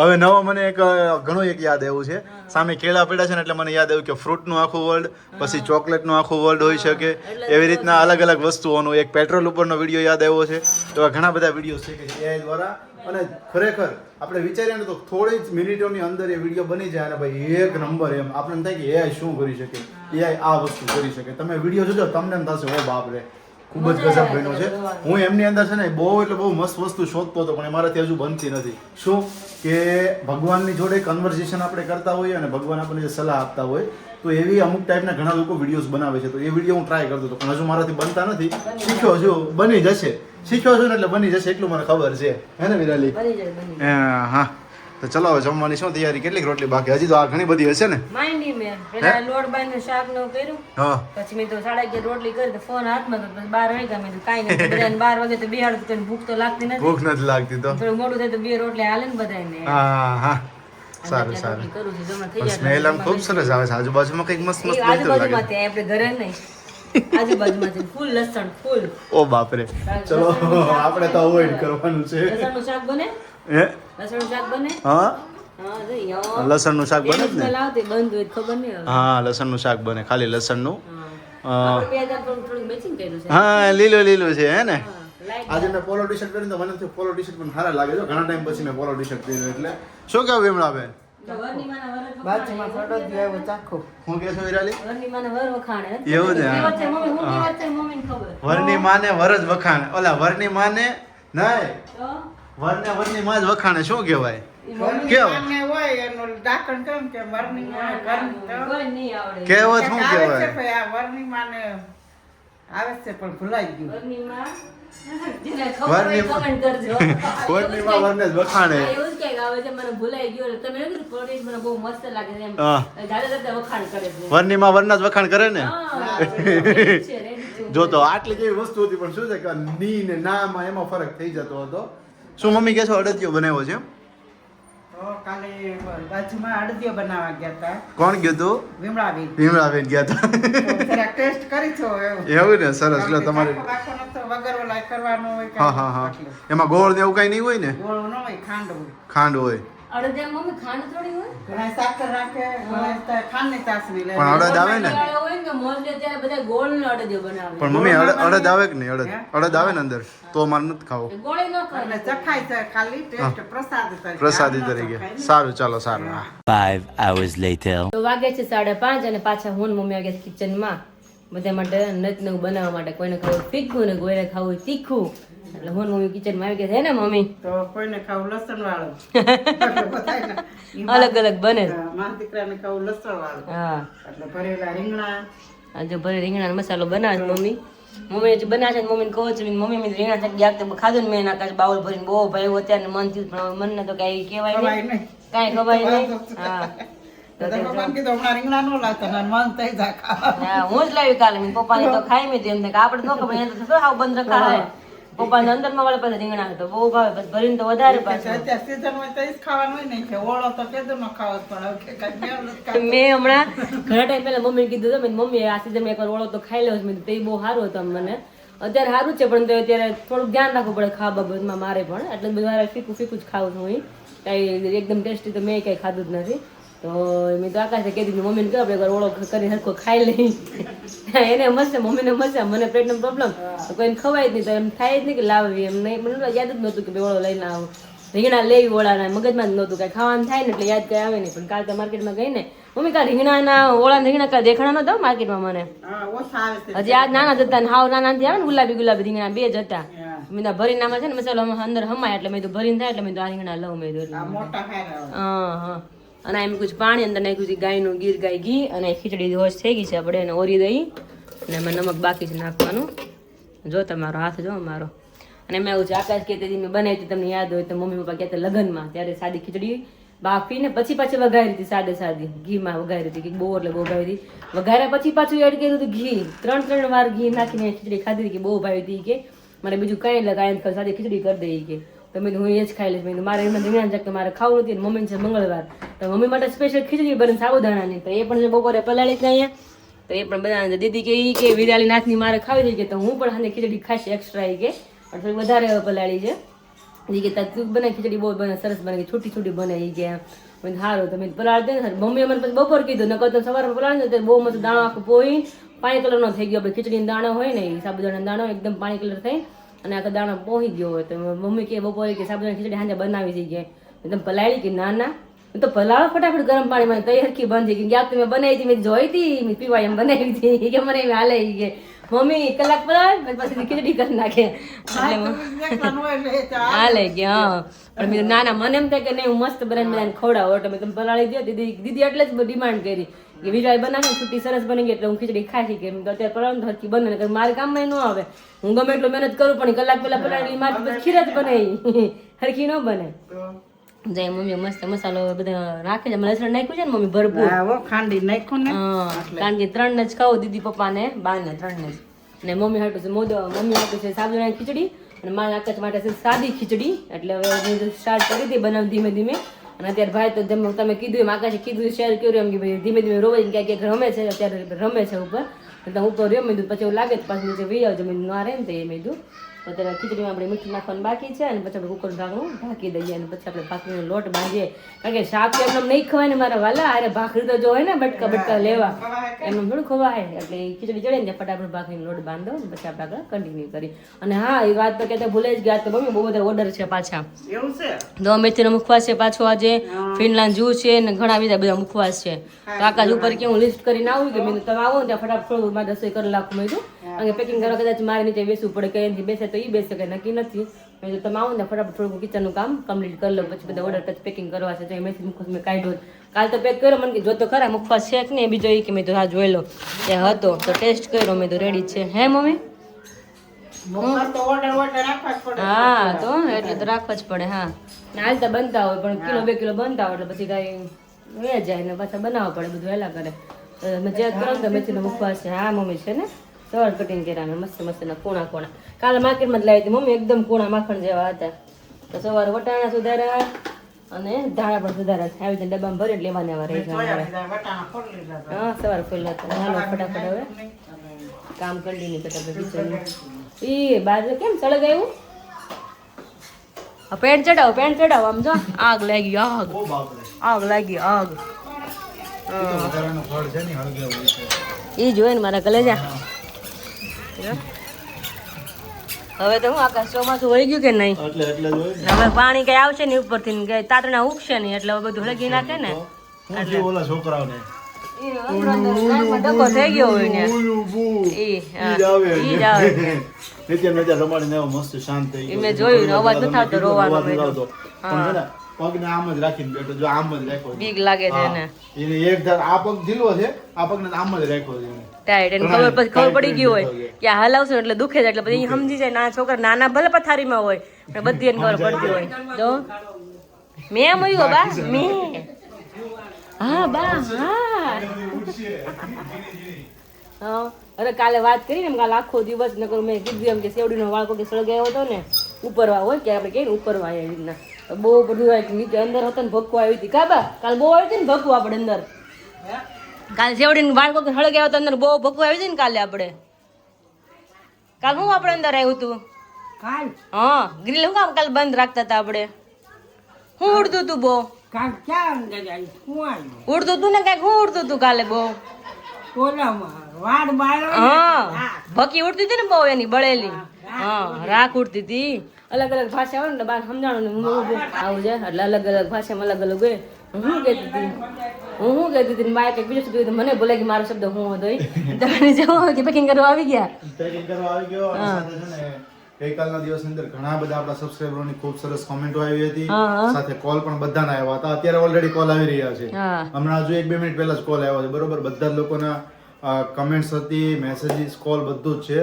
S1: હવે નવો મને એક ઘણું એક યાદ આવ્યું છે. સામે કેળા પડ્યા છે ને એટલે મને યાદ આવ્યું કે ફ્રૂટનું આખું વર્લ્ડ, પછી ચોકલેટનું આખું વર્લ્ડ હોઈ શકે. એવી રીતના અલગ અલગ વસ્તુઓનું. એક પેટ્રોલ ઉપરનો વિડીયો યાદ આવ્યો છે. તો ઘણા બધા વિડીયો છે કે AI દ્વારા. અને ખરેખર આપણે વિચારીએ ને તો થોડી જ મિનિટોની અંદર એ વિડીયો બની જાય અને ભાઈ એક નંબર એમ આપણને એમ થાય કે AI શું કરી શકે, AI આ વસ્તુ કરી શકે. તમે વિડીયો જોજો તમને એમ થશે ઓ બાપ રે ખૂબ જ ગજબ બન્યો છે. હું એમની અંદર છે ને બહુ એટલે બહુ મસ્ત વસ્તુ શોધતો હતો પણ એ મારાથી હજુ બનતી નથી. શું કે ભગવાનની જોડે કન્વર્ઝેશન આપણે કરતા હોઈએ અને ભગવાન આપણને જે સલાહ આપતા હોય તો એવી અમુક ટાઈપના ઘણા લોકો વિડીયોઝ બનાવે છે. તો એ વિડીયો હું ટ્રાય કરતો હતો પણ હજુ મારાથી બનતા નથી. શીખ્યો છું, બની જશે. શીખ્યો છું ને એટલે બની જશે એટલું મને ખબર છે. હે ને વિરાલી?
S2: બની જાય.
S1: હા તો ચલો હવે જમવાની શું તૈયારી? કેટલીક રોટલી બાકી? હજી તો આ ઘણી બધી હશે ને?
S2: માંડી મેં પેલા લોટ બાંધીને શાક નું કર્યું.
S1: હા
S2: પછી મેં તો 11:30 રોટલી કરી તો ફોન હાથમાં તો પછી 12 વાગ્યા મેં કીધું કાંઈ નહીં બધાને 12 વાગે તો બેહાડું તો ભૂખ તો લાગતી નથી.
S1: ભૂખ નથી લાગતી તો
S2: થોડું મોડું થાય તો 2 રોટલી હાલે ને બધાને.
S1: હા સારું
S2: રોટલી
S1: સારું.
S2: કરું છું જમા થઈ
S1: પણ
S2: જાય.
S1: સ્મેલ આમ ખૂબ સરસ આવે છે. આજુબાજુમાં કંઈક મસ્ત મસ્ત
S2: એ
S1: બનતું
S2: આજુબાજુમાં
S1: લાગે.
S2: ત્યાં આપણે ઘરે નહીં આજુબાજુમાં ફૂલ લસણ ફૂલ
S1: ઓ બાપરે. ચલો આપણે તો અવોઇડ કરવાનું છે.
S2: લસણનું શાક બને.
S1: હે?
S2: લસણનું શાક બને.
S1: હા
S2: હા જો યો.
S1: લસણનું શાક બને જ ને?
S2: સ્મેલ આવતી બંધ હોય તો ખબર નહીં હવે.
S1: હા લસણનું શાક બને, ખાલી લસણનું.
S2: આપણે બે હજાર થોડું મેચિંગ કર્યું છે.
S1: હા લીલું છે હે ને?
S2: લાઈટ
S1: આજે મેં પોલો ટી શર્ટ પહેર્યું તો મને પોલો ટી શર્ટ પણ સારા લાગે છે. ઘણા ટાઈમ પછી મેં પોલો ટી શર્ટ પહેર્યું એટલે શું કહ્યું વિમળાબેન?
S2: બાજુમાં ફોટો દીયો ચાખો.
S1: હું કે છો વિરાલી?
S2: વરની માને વર વખાણે.
S1: એવું છે, હા.
S2: કેવત છે મમ્મી, હું કેવત છે મમ્મીને ખબર.
S1: વરની માને વર જ વખાણે. ઓલા વરની માને નહીં,
S2: તો
S1: વરની માં જ વખાણે. શું કહેવાય?
S2: ઈ મમ્મી
S1: કેવું
S3: માને હોય એનું ડાકણ કેમ કે વરની માને
S2: કોઈ નહીં આવડે.
S1: કહેવત શું
S3: આવે છે
S1: કહેવાય?
S3: ભાઈ આ વરની માને આવે છે પણ ભૂલાઈ ગયું.
S2: વરની માં જેને ખબર હોય કમેન્ટ કરજો.
S1: વરની માં વરને જ વખાણે.
S2: આ એવું જ કંઈક આવે છે મને ભૂલાઈ ગયું એટલે તમે એવું કીધું પ્રોડક્ટ મને બહુ મસ્ત લાગે છે એમ
S1: હા.
S2: જાડે વખાણ કરે છે.
S1: વરની માં વરના જ વખાણ કરે ને?
S2: હા, ready છે.
S1: જો તો આટલી કેવી વસ્તુ હતી પણ શું છે કે ની ને ના માં એમાં ફરક થઈ જતો હતો. શું મમ્મી કહે છો અડદિયો બનાવ્યો છે?
S3: તો કાલે બાજુમાં અડદિયો બનાવવા ગયા હતા
S1: કોણ ગયું તું?
S3: વિમળાબેન.
S1: ભીમરાબેન ગયા હતા.
S3: તો જરાક ટેસ્ટ કરી છો એવું.
S1: એવું ને? સરસ. લો તમારી
S3: બાકો નતો વગર ઓલા કરવાનો હોય કે
S1: હા
S3: એટલે.
S1: એમાં ગોળ ને એવું કઈ નહીં હોય ને?
S3: ગોળ ન હોય ખાંડ હોય.
S1: ખાંડ હોય.
S2: અડદિયા મમ્મી ખાંડ થોડી હોય.
S3: ઘણા સાકર રાખે ઘણા ખાંડની ચાસણી લે.
S1: પણ અડદ આવે ને?
S2: શિયાળો હોય ને કે મોસ્ટલી અત્યારે બધા ગોળનો અડદિયો બનાવે.
S1: પણ મમ્મી અડદ આવે કે નહીં? અડદ આવે ને અંદર તો મારે નથી ખાવો.
S2: ગોળી ન
S3: એટલે
S2: ખાય.
S3: ચખાય છે ખાલી ટેસ્ટ પ્રસાદ તરીકે.
S1: પ્રસાદી
S3: આમ ન
S1: તરીકે.
S3: ચખાય ને.
S1: સારું ચાલો સારું. હા
S6: 5 hours later.
S2: તો વાગે છે 5:30 અને પાછા હું ને મમ્મી આવ્યા કિચનમાં બધા માટે નવું બનાવવા માટે કોઈને ખાવું ફીકું ને કોઈને ખાવું તીખું એટલે હું મમ્મી કિચનમાં આવી ગયા છે ને મમ્મી
S3: તો કોઈને ખાવું લસણ વાળું
S2: અલગ અલગ બને
S3: મારા દીકરાને ખાવું લસણ વાળું
S2: હા
S3: એટલે ભરેલા રીંગણા
S2: આજે ભરે રીંગણાનો મસાલો બનાવે છે મમ્મી જે બનાવે છે મમ્મીને કહો છે મમ્મી મેં રીંગણા ચટણી આગળ ખાધું ને મેં એના કાંઈ બાઉલ ભરીને બહુ ભાઈ અત્યારે મન થયું પણ મનને તો કાંઈ કહેવાય નહીં કાંઈ ખવાય નહીં હા
S3: ભગવાન કીધું હમણાં રીંગણા નો લાવતા ને મન થઈ જાય ખાવા.
S2: હા, હું જ લાવી કાલે મારી પપ્પાને તો ખાઈ મેં એમ કે આપણે ન ખબર એને તો હાવ બંધ રખા હે પપ્પાને અંદરમાં વાળા પાસે રીંગણા તો બહુ ભાવે પછી ભરીને તો વધારે પાછું
S3: અત્યારે season હોય તો ઈ જ ખાવાનું હોય ને કે ઓળો તો કેદું ન ખાવો જ પણ હવે કે કાંઈ મેળ નથી ખાતો.
S2: મેં હમણાં ઘણા ટાઈમ પહેલા મમ્મીને કીધું હતું મમ્મી આ સીઝન એકવાર ઓળો તો ખાઈ લેવો મેં તો એ બહુ સારું હતું મને અત્યારે સારું છે પણ તો અત્યારે થોડુંક ધ્યાન રાખવું પડે ખાવા બાબતમાં મારે પણ એટલે બધું ફીકું ફીકું જ ખાવું છું હું કાંઈ એકદમ ટેસ્ટી તો મેં કાંઈ ખાધું જ નથી તો મેં તો આકાશે કીધું મમ્મીને કહો આપણે ઓળો કરી હરખો ખાઈ લઈ એને મસ્ત મમ્મીને મસ્ત મને પેટનો પ્રોબ્લેમ તો કોઈને ખવાય જ નહીં તો એમ થાય જ નહીં કે લાવવી એમ નહીં મને યાદ જ નહોતું કે ઓળો લઈને આવું રીંગણા લેવી ઓળાના મગજમાં જ નહોતું કાંઈ ખાવાનું થાય ને એટલે યાદ કંઈ આવે નહીં પણ કાલ તો માર્કેટમાં ગઈ ને મમ્મી કાલ રીંગણાના ઓળાના રીંગણા કાલ દેખાણા નહોતા માર્કેટમાં મને
S3: હા, ઓછા આવે છે.
S2: હજી આજ નાના જ હતા ને હાવ નાના આવે ને ગુલાબી રીંગણા બે જ હતા મેં તો ભરીને આમાં છે ને મસાલો અંદર હમાય એટલે મેં તો ભરીને થાય એટલે મેં તો આ રીંગણા લઉં મેં તો
S3: આ મોટા હારા આવે.
S2: હા હા અને એમ કુછ પાણી અંદર નાખ્યું છે ગાયનું ગીર ગાય ઘી અને ખીચડી હોશ થઈ ગઈ છે આપણે એને ઓરી દઈ અને એમાં નમક બાકી છે નાખવાનું જો તમારો હાથ જો મારો અને એમાં એવું છે આકાશ કહેતી હતી મેં બનાવી હતી તમને યાદ હોય તો મમ્મી પપ્પા કહેતા લગ્નમાં ત્યારે સાદી ખીચડી બાફીને પછી પાછી વઘારી હતી સાદી ઘીમાં વઘારી હતી કે બહુ એટલે બહુ ભાવી હતી વઘાર્યા પછી પાછું એડ કર્યું હતું ઘી 3 વાર ઘી નાખીને ખીચડી ખાધી હતી કે બહુ ભાવી હતી કે મારે બીજું કાંઈ એટલે કાંઈ સાદી ખીચડી કરી દઈ કે તો મેં હું એ જ ખાઈ લઈશ મેં મારે એમાં રીંગણા ચક મારે ખાવું નથી મમ્મી છે મંગળવાર તો મમ્મી માટે સ્પેશિયલ ખીચડી બને સાબુદાણાની તો એ પણ બપોરે પલાળી જ અહીંયા તો એ પણ બધા દીદી કે ઈ કે વિરાલી નાથની મારે ખાવી છે કે તો હું પણ હાને ખીચડી ખાઈશ એક્સ્ટ્રા કે પણ થોડી વધારે પલાળી છે એ કે તું બને ખીચડી બહુ બને સરસ બને છૂટી છૂટી બને એ કે મને સારું તમે પલાળી દે ને મમ્મીએ મને પછી બપોર કીધું નકર તો સવારમાં પલાળી દે બહુ મસ્ત દાણો આખો પોઈ પાણી કલરનો થઈ ગયો આપણે ખીચડીનો દાણો હોય ને એ સાબુદાણાનો દાણો એકદમ પાણી કલર થઈ અને આખો દાણો પહોંચી ગયો હોય તો મમ્મી કે બપોરે કે સાબુદાણા ખીચડી સાંજે બનાવી થઈ ગયા એકદમ પલાળી કે ના તો પલાળો ફટાફટ ગરમ પાણીમાં તઈ હરખી બંધ થઈ ગઈ કે તમે બનાવી હતી મેં જોઈ હતી મેં પીવા એમ બનાવી હતી કે મને એમ હાલે કે મમ્મી કલાક પલાળ પછી ખીચડી કરી નાખે
S3: એકલા નો એટલે એ તો
S2: હાલે કે હા પણ મેં નાના મને એમ થાય કે નહીં હું મસ્ત બનાવીને બધાને ખવડાવો એટલે મેં તમે પલાળી દો દીદી એટલે જ ડિમાન્ડ કરી કે વિરાય બનાવી છૂટી સરસ બની ગઈ એટલે હું ખીચડી ખાઈ કે તો અત્યારે પલાળ હરખી બને ને મારે કામમાં ન આવે હું ગમે એટલું મહેનત કરું પણ કલાક પહેલા પલાળી મારી પછી ખીર જ બનાવી હરખી ન બને જય મમ્મી મસ્ત મસાલો બધા રાખે છે લસણ નાખ્યું છે ને મમ્મી ભરપૂર
S3: હા, ખાંડી નાખ્યું ને
S2: કારણ કે 3 ને જ ખાવું દીદી પપ્પાને બાને 3 ને જ અને મમ્મી હાટું છે મમ્મી હાટું છે સાબુદાણાની ખીચડી અને મારા આકાશ માટે છે સાદી ખીચડી એટલે હવે મેં સ્ટાર્ટ કરી હતી બનાવ ધીમે ધીમે અને અત્યારે ભાઈ તો જેમ તમે કીધું એમ આકાશે કીધું શેર કર્યું એમ કે ભાઈ ધીમે ધીમે રોવે ક્યાંક રમે છે અત્યારે રમે છે ઉપર એટલે ઉપર રહ્યો મેં પછી એવું લાગે પાછું નીચે વી આવજો મેં ના રહે ને તો એ મેં અત્યારે ખીચડીમાં આપણે મીઠું નાખવાનું બાકી છે અને પછી આપણે કુકર ઢાંકણું ઢાંકી દઈએ અને પછી આપણે ભાખરીનો લોટ બાંધીએ કારણ કે શાક એમને નહીં ખવાય ને મારા વાલા અરે ભાખરી તો જો હોય ને બટકા લેવા એમને થોડું ખવાય એટલે ખીચડી ચડે ને ફટાફટ ભાખરીનો લોટ બાંધો ને પછી આપણે આગળ કન્ટિન્યુ કરી અને હા એ વાત તો કહેતા ભૂલે જ ગયા તો મમ્મી બહુ બધા ઓર્ડર છે પાછા
S3: એવું છે
S2: દો મેથીનો મુખવાસ છે પાછો આજે ફિનલાન્ડ જૂ છે ને ઘણા બધા મુખવાસ છે તો આકાશ ઉપર કે હું લિસ્ટ કરીને આવું કે મેં તમે આવો ને ત્યાં ફટાફટ થોડું મારે રસોઈ કરી નાખું મેં અને પેકિંગ કરવા કદાચ મારે નીચે બેસવું પડે કે એનાથી બેસે તો એ બેસે કે નક્કી નથી મેં તમે આવો ને ફટાફટ થોડું કિચનનું કામ કમ્પ્લીટ કરી લો પછી બધા ઓર્ડર પછી પેકિંગ કરવા છે તો મેથી મુખવાસ મેં કાઢ્યો કાલ તો પેક કર્યો મને કે જો તો ખરા મુખવાસ છે કે નહીં બીજો એ કે મેં તો હા જોઈ લો એ હતો તો ટેસ્ટ કર્યો મેં તો રેડી છે હે મમ્મી
S3: મોકલ તો order રાખવા જ પડે.
S2: હા તો એટલે તો રાખવા જ પડે હા હાલ તો બનતા હોય પણ કિલો 2 કિલો બનતા હોય એટલે પછી કઈ વે જાય ને પાછા બનાવવા પડે બધું વહેલા કરે મેં જે કરો ને તો મેથીનો મુખવાસ છે હા મમ્મી છે ને સવાર કટિંગ કર્યા મેં મસ્ત મસ્ત ના કોણા કાલે માર્કેટમાં જ લાવી હતી મમ્મી એકદમ કોણા માખણ જેવા હતા તો સવારે વટાણા સુધારા અને ધાણા પણ સુધારા આવી રીતે ડબ્બામાં ભરી એટલે લેવાને એવા રહી જાય
S3: બધા વટાણા ફોડી લીધા હતા.
S2: હા સવારે ફૂલ હતા હાલો ફટાફટ હવે કામ કરી નહીં કરતા આપણે બીજું એ બાજુ કેમ સળગ આવ્યું પેન્ટ ચડાવો આમ જો આગ લાગી આગ લાગી આગ
S1: વધારાનું ફળ છે ને હળગે હોય છે
S2: એ જોયે ને મારા કલેજા હવે તો હું આકાશ ચોમાસું વહી ગયું કે નહીં
S5: એટલે એટલે જ હોય ને
S2: હવે પાણી કઈ આવશે ને ઉપરથી ને કઈ તાતણા ઉગશે નહીં એટલે હવે બધું હળગી નાખે ને
S5: શું થયું ઓલા છોકરાઓને
S2: ડકો થઈ ગયો હોય ને ઈ આવે
S1: નિત્યને ત્યાં રમાડીને આવ્યો, મસ્ત શાંત થઈ ગયો.
S2: મેં જોયું ને અવાજ નથી આવતો, રોવાનો
S1: અવાજ નથી આવતો. પણ છે ને, પગને આમ જ રાખીને બેઠો, જો આમ જ રાખ્યો છે.
S2: બીક લાગે છે એને
S1: એને એક ધાર આ પગ ઢીલો છે, આ પગને આમ જ રાખ્યો છે એને.
S2: ટાઈટ એને ખબર પડી ગઈ હોય કે આ હલાવશું એટલે દુખે છે એટલે પછી સમજી જાય નાના છોકરા નાના ભલે પથારીમાં હોય પણ બધી એને ખબર પડતી હોય જો મેં મળ્યો બા મેં હા બા હા અરે કાલે વાત કરી ને કાલે આખો દિવસ નકર મેં કીધું એમ કે સેવડીનો વાળકો કે સળગાવ્યો હતો ને ઉપરવા હોય કે આપણે કહીએ ને ઉપરવા એવી રીતના બહુ બધું નીચે અંદર હતો ને ભગવો આવી હતી કાબા કાલે બહુ આવી હતી ને ભગવો આપણે અંદર કાલે સેવડીને બાળકો હળગાવ્યો તો અંદર બહુ ભગવું આવી ને કાલે આપણે કાલ હું આપણે અંદર આવ્યું હતું હા ગ્રીલ હું કામ કાલે બંધ રાખતા હતા આપણે હું ઉડતું તું બહુ ઉડતું તું ને કઈક હું ઉડતું તું કાલે બહુ હા ભકી ઉડતી હતી ને બહુ એની બળેલી હા રાખ ઉડતી હતી અલગ અલગ ભાષા હોય ને બાર સમજાણું ને આવું છે એટલે અલગ અલગ ભાષામાં અલગ અલગ હોય હું કહેતી હતી બાય કંઈક બીજું શબ્દ મને બોલે કે મારો શબ્દ હું હતો તમે જવો કે પેકિંગ કરવા આવી ગયા
S1: પેકિંગ કરવા આવી ગયો અને સાથે છે ને ગઈકાલના દિવસની અંદર ઘણા બધા આપણા સબસ્ક્રાઇબરોની ખૂબ સરસ કોમેન્ટો આવી હતી સાથે કોલ પણ બધાના આવ્યા હતા અત્યારે ઓલરેડી કોલ આવી રહ્યા છે હમણાં હજુ 1-2 મિનિટ પહેલા જ કોલ આવ્યો છે બરોબર બધા જ લોકોના કમેન્ટ્સ હતી મેસેજીસ કોલ બધું જ છે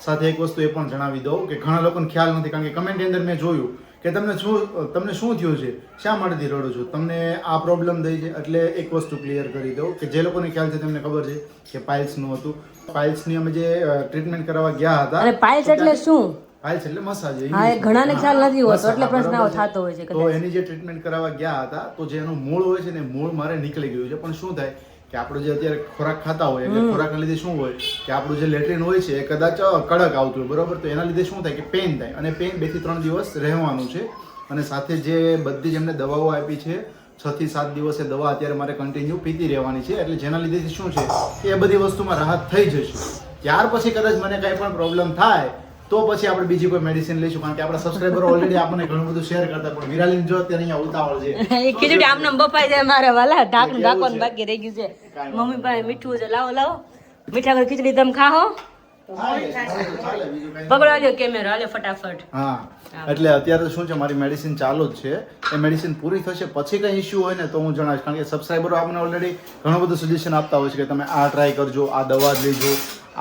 S1: સાથે એક વસ્તુ એ પણ જણાવી દઉં કે ઘણા લોકોને ખ્યાલ નથી કારણ કે કમેન્ટની અંદર મેં જોયું કે તમને શું થયું છે શા માટેથી રડો છો તમને આ પ્રોબ્લેમ થઈ છે એટલે એક વસ્તુ ક્લિયર કરી દઉં કે જે લોકોને ખ્યાલ છે તેમને ખબર છે કે પાઇલ્સનું હતું પાઇલ્સની અમે જે ટ્રીટમેન્ટ કરાવવા ગયા હતા
S2: અરે પાઇલ્સ એટલે શું
S1: પાઇલ્સ એટલે મસાજ
S2: હા એ ઘણાને ખ્યાલ નથી હોતો એટલે પ્રશ્ન આવો થતો હોય છે
S1: તો એની જે ટ્રીટમેન્ટ કરાવવા ગયા હતા તો જે એનું મૂળ હોય છે ને મૂળ મારે નીકળી ગયું છે પણ શું થાય કે આપણે જે અત્યારે ખોરાક ખાતા હોય એટલે ખોરાકના લીધે શું હોય કે આપણું જે લેટ્રિન હોય છે એ કદાચ કડક આવતું હોય બરોબર તો એના લીધે શું થાય કે પેઇન થાય અને પેઇન 2 થી 3 દિવસ રહેવાનું છે અને સાથે જે બધી જ એમને દવાઓ આપી છે 6 થી 7 દિવસે દવા અત્યારે મારે કન્ટિન્યુ પીતી રહેવાની છે એટલે જેના લીધે શું છે કે એ બધી વસ્તુમાં રાહત થઈ જશે ત્યાર પછી કદાચ મને કાંઈ પણ પ્રોબ્લેમ થાય તો પછી આપણે બીજી કોઈ મેડિસિન લઈશું કારણ કે આપણા સબસ્ક્રાઇબર ઓલરેડી આપણને ઘણું બધું શેર કરતા પણ વિરાલીને જો અત્યારે અહીંયા ઉતાવળ છે
S2: એ ખીચડી આમને બફાઈ જાય મારા વાલા ઢાંકવાનું બાકી રહી ગયું છે મમ્મી પાસે મીઠું છે લાવો મીઠા વગર ખીચડી તમે ખાઓ પકડો કેમેરો હાલે ફટાફટ
S1: હા એટલે અત્યારે શું છે મારી મેડિસિન ચાલુ જ છે એ મેડિસિન પૂરી થશે પછી કઈ ઇશ્યુ હોય ને તો હું જણાવીશ કારણ કે સબસ્ક્રાઇબરો આપણને ઓલરેડી ઘણું બધું સજેશન આપતા હોય છે કે તમે આ ટ્રાય કરજો આ દવા લેજો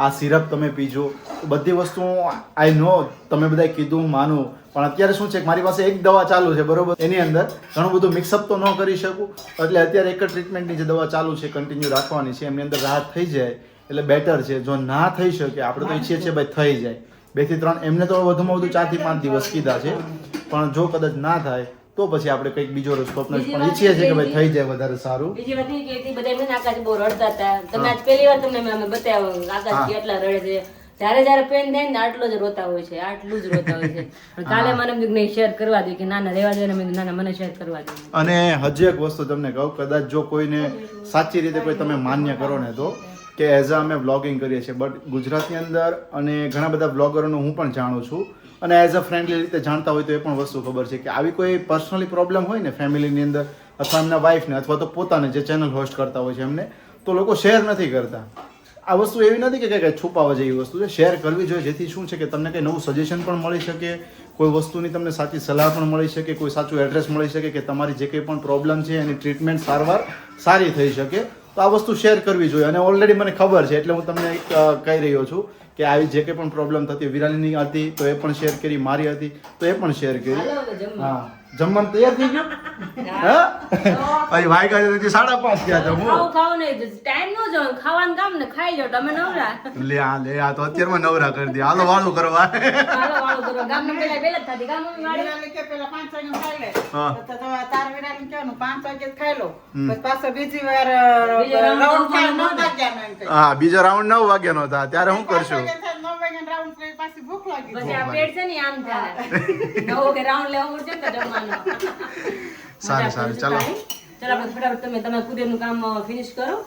S1: આ સિરપ તમે પીજો બધી વસ્તુ આઈ નો તમે બધા કીધું માનું પણ અત્યારે શું છે કે મારી પાસે એક દવા ચાલુ છે બરોબર એની અંદર ઘણું બધું મિક્સઅપ તો ન કરી શકું એટલે અત્યારે એક જ ટ્રીટમેન્ટની જે દવા ચાલુ છે કન્ટિન્યુ રાખવાની છે એમની અંદર રાહત થઈ જાય એટલે બેટર છે જો ના થઈ શકે આપણે તો ઈચ્છીએ છીએ ભાઈ થઈ જાય 2 થી 3 એમને તો વધુમાં વધુ 4 થી 5 દિવસ કીધા છે પણ જો કદાચ ના થાય તો પછી આપણે કંઈક બીજો રસ્તો અપનાવીશું પણ ઈચ્છીએ છીએ કે ભાઈ થઈ જાય વધારે સારું
S2: બીજી વાત એ કે બધા એમને આકાશ બહુ રડતા હતા તમે આજ પહેલી વાર તમને અમે બતાવ્યો આકાશ કેટલા રડે છે જ્યારે પેન થાય ને આટલો જ રોતા હોય છે આટલું જ રોતા હોય છે પણ કાલે મને એમ નહીં શેર કરવા દે કે ના રહેવા દે ને ના મને શેર કરવા દે
S1: અને હજી એક વસ્તુ તમને કહું કદાચ જો કોઈને સાચી રીતે કોઈ તમે માન્ય કરો ને તો કે એઝ અમે વ્લોગિંગ કરીએ છીએ બટ ગુજરાતની અંદર અને ઘણા બધા વ્લોગરોનું હું પણ જાણું છું અને એઝ અ ફ્રેન્ડલી રીતે જાણતા હોય તો એ પણ વસ્તુ ખબર છે કે આવી કોઈ પર્સનલી પ્રોબ્લેમ હોય ને ફેમિલીની અંદર અથવા એમના વાઈફને અથવા તો પોતાને જે ચેનલ હોસ્ટ કરતા હોય છે એમને તો લોકો શેર નથી કરતા આ વસ્તુ એવી નથી કે કંઈ છુપાવવા જેવી વસ્તુ છે શેર કરવી જોઈએ જેથી શું છે કે તમને કંઈ નવું સજેશન પણ મળી શકે કોઈ વસ્તુની તમને સાચી સલાહ પણ મળી શકે કોઈ સાચું એડ્રેસ મળી શકે કે તમારી જે કંઈ પણ પ્રોબ્લેમ છે એની ટ્રીટમેન્ટ સારવાર સારી થઈ શકે તો આ વસ્તુ શેર કરવી જોઈએ અને ઓલરેડી મને ખબર છે એટલે હું તમને કહી રહ્યો છું કે આવી જે કંઈ પણ પ્રોબ્લેમ થતી વિરાલીની હતી તો એ પણ શેર કરી મારી હતી તો એ પણ શેર કરી હા જમવાનું તૈયાર થઈ ગયું હા ભાઈ વાયગા છે 5:30 થયા તો હું
S2: ખાવ ને ટાઈમ નો જો ખાવાનું કામ ને ખાઈ લો તમે નવરા
S1: લે આ તો અત્યારમાં નવરા કરી દે હાલો વાળું કરવા
S2: વાળો કરો ગામ ને પેલા થતી ગામ મમ્મી વાળી
S3: કે પેલા 5 વાગે ખાઈ લે
S1: હા.
S3: તો તાર વિરાને કહેવાનું 5 વાગે ખાઈ લો પછી પાછો બીજી વાર
S2: બીજો round
S3: રાઉન્ડ થાય 9
S2: ખાવાનું
S3: વાગ્યાનો એમ કહે.
S1: હા બીજો રાઉન્ડ 9 વાગ્યાનો હતા ત્યારે હું કરશું
S3: 9 વાગ્યાનો રાઉન્ડ કરી પાછી ભૂખ લાગી
S2: પછી આ પેટ છે ને આમ થાય નવો કે રાઉન્ડ લેવો પડશે ને જમવાનું
S1: સારું ચાલો
S2: ચલો આપણે ફટાફટ તમે કુરિયરનું કામ ફિનિશ કરો